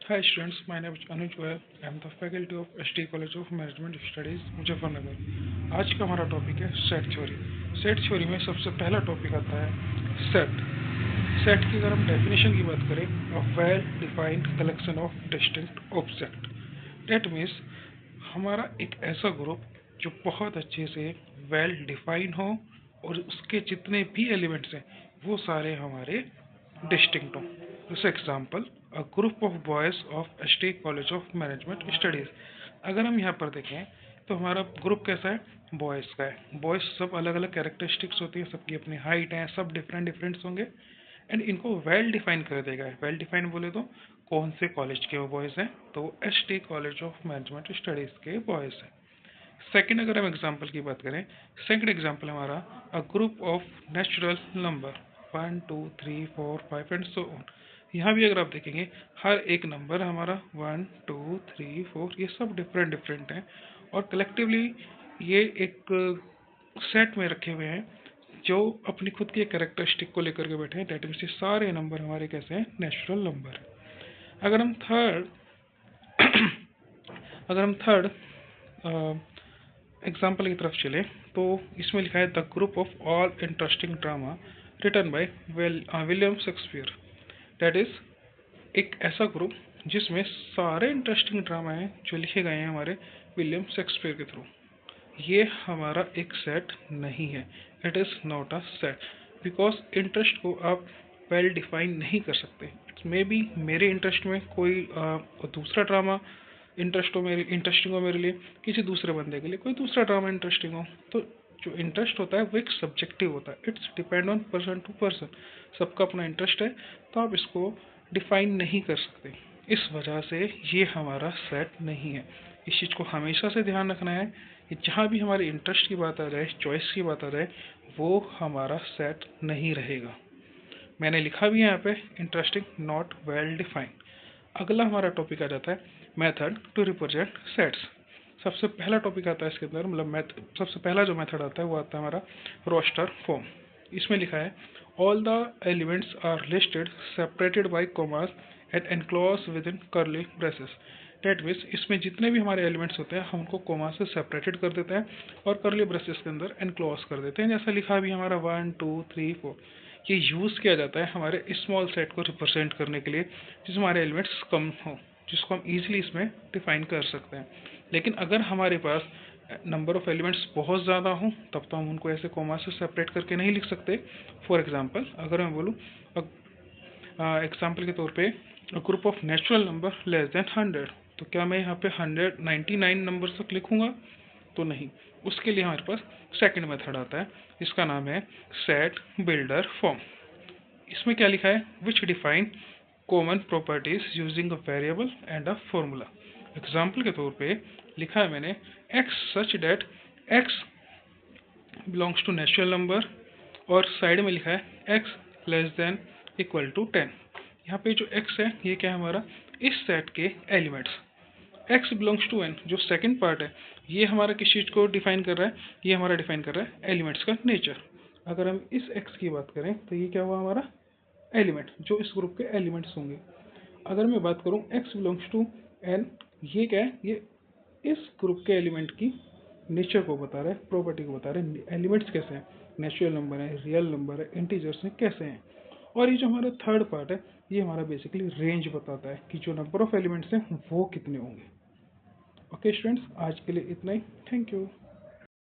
Hi students, my name is Anuj Goyal. I am the faculty of ST College of Management Studies, Muzaffarnagar. आज का हमारा topic है set theory. Set theory में सबसे पहला topic आता है सेट। सेट की अगर हम डेफिनेशन की बात करें, a well defined collection of distinct object. That means हमारा एक ऐसा ग्रुप जो बहुत अच्छे से वेल डिफाइन हो और उसके जितने भी एलिमेंट्स हैं वो सारे हमारे डिस्टिंक्ट हो। जैसे example, a group of boys of ST college of management studies. अगर हम यहाँ पर देखें तो हमारा ग्रुप कैसा है, बॉयज़ का है। बॉयज़ सब अलग अलग कैरेक्टरिस्टिक्स होती है, सबकी अपनी हाइट है, सब डिफरेंट डिफरेंट्स होंगे एंड इनको वेल डिफाइन कर देगा। वेल डिफाइन बोले तो कौन से कॉलेज के वो बॉयज़ हैं, तो वो S T college of management studies के बॉयज़ हैं। सेकेंड अगर हम एग्जाम्पल की बात करें, सेकेंड एग्जाम्पल हमारा a group of natural number 1 2 3 4 5 and so on. यहाँ भी अगर आप देखेंगे हर एक नंबर हमारा 1 2 3 4 ये सब डिफरेंट डिफरेंट हैं और कलेक्टिवली ये एक सेट में रखे हुए हैं जो अपनी खुद की कैरेक्टरिस्टिक को लेकर के बैठे हैं। डेट मीन्स ये सारे नंबर हमारे कैसे हैं, नेचुरल नंबर। अगर हम थर्ड अगर हम थर्ड एग्जाम्पल की तरफ चले तो इसमें लिखा है the group of all interesting drama written by William Shakespeare. That is एक ऐसा ग्रुप जिसमें सारे इंटरेस्टिंग ड्रामा हैं जो लिखे गए हैं हमारे विलियम शेक्सपियर के थ्रू। ये हमारा एक सेट नहीं है, it is not a set because interest को आप वेल डिफाइन नहीं कर सकते। मे बी मेरे इंटरेस्ट में कोई दूसरा ड्रामा इंटरेस्टिंग हो मेरे लिए, किसी दूसरे बंदे के लिए कोई दूसरा ड्रामा इंटरेस्टिंग हो। तो जो इंटरेस्ट होता है वो एक सब्जेक्टिव होता है, it's depend on person to person. सबका अपना इंटरेस्ट है तो आप इसको डिफाइन नहीं कर सकते। इस वजह से ये हमारा सेट नहीं है। इस चीज़ को हमेशा से ध्यान रखना है कि जहाँ भी हमारे इंटरेस्ट की बात आ जाए, चॉइस की बात आ जाए, वो हमारा सेट नहीं रहेगा। मैंने लिखा भी है यहाँ पे इंटरेस्टिंग नॉट वेल डिफाइंड। अगला हमारा टॉपिक आ जाता है मेथड टू रिप्रेजेंट सेट्स। सबसे पहला टॉपिक आता है इसके अंदर, मतलब सबसे पहला जो मेथड आता है वो आता है हमारा रोस्टर फॉर्म। इसमें लिखा है all the elements are listed separated by commas and enclose within curly braces. That means इसमें जितने भी हमारे एलिमेंट्स होते हैं हम उनको कोमा से सेपरेटेड कर देते हैं और कर्ली ब्रेसेस के अंदर एनक्लोज कर देते हैं। जैसा लिखा भी हमारा 1 2 3 4। ये यूज़ किया जाता है हमारे स्मॉल सेट को रिप्रेजेंट करने के लिए जिसमें हमारे एलिमेंट्स कम हो, जिसको हम इजीली इसमें डिफाइन कर सकते हैं। लेकिन अगर हमारे पास नंबर ऑफ एलिमेंट्स बहुत ज़्यादा हो तब तो हम उनको ऐसे कोमा से सेपरेट करके नहीं लिख सकते। फॉर एग्जांपल अगर मैं बोलूँ एग्जांपल के तौर पे group of natural number less than 100, तो क्या मैं यहाँ पे 199 नंबर तक लिखूंगा? तो नहीं। उसके लिए हमारे पास सेकंड मेथड आता है, इसका नाम है सेट बिल्डर फॉर्म। इसमें क्या लिखा है, which define common properties using a variable and a formula. Example के तौर पे लिखा है मैंने x such that x belongs to natural number और साइड में लिखा है x less than equal to 10। यहाँ पे जो x है ये क्या है, हमारा इस सेट के elements. x belongs to n जो सेकंड पार्ट है ये हमारा किस चीज़ को डिफाइन कर रहा है, ये हमारा डिफाइन कर रहा है एलिमेंट्स का नेचर। अगर हम इस x की बात करें तो ये क्या हुआ, हमारा एलिमेंट जो इस ग्रुप के एलिमेंट्स होंगे। अगर मैं बात करूं x बिलोंग्स टू n, ये क्या है, ये इस ग्रुप के एलिमेंट की नेचर को बता रहा है, प्रॉपर्टी को बता रहा है। एलिमेंट्स कैसे हैं, नेचुरल नंबर है, रियल नंबर है, इंटीजर्स हैं, कैसे हैं। और ये जो हमारा थर्ड पार्ट है ये हमारा बेसिकली रेंज बताता है कि जो नंबर ऑफ एलिमेंट्स हैं वो कितने होंगे। ओके स्टूडेंट्स, आज के लिए इतना ही। Thank you.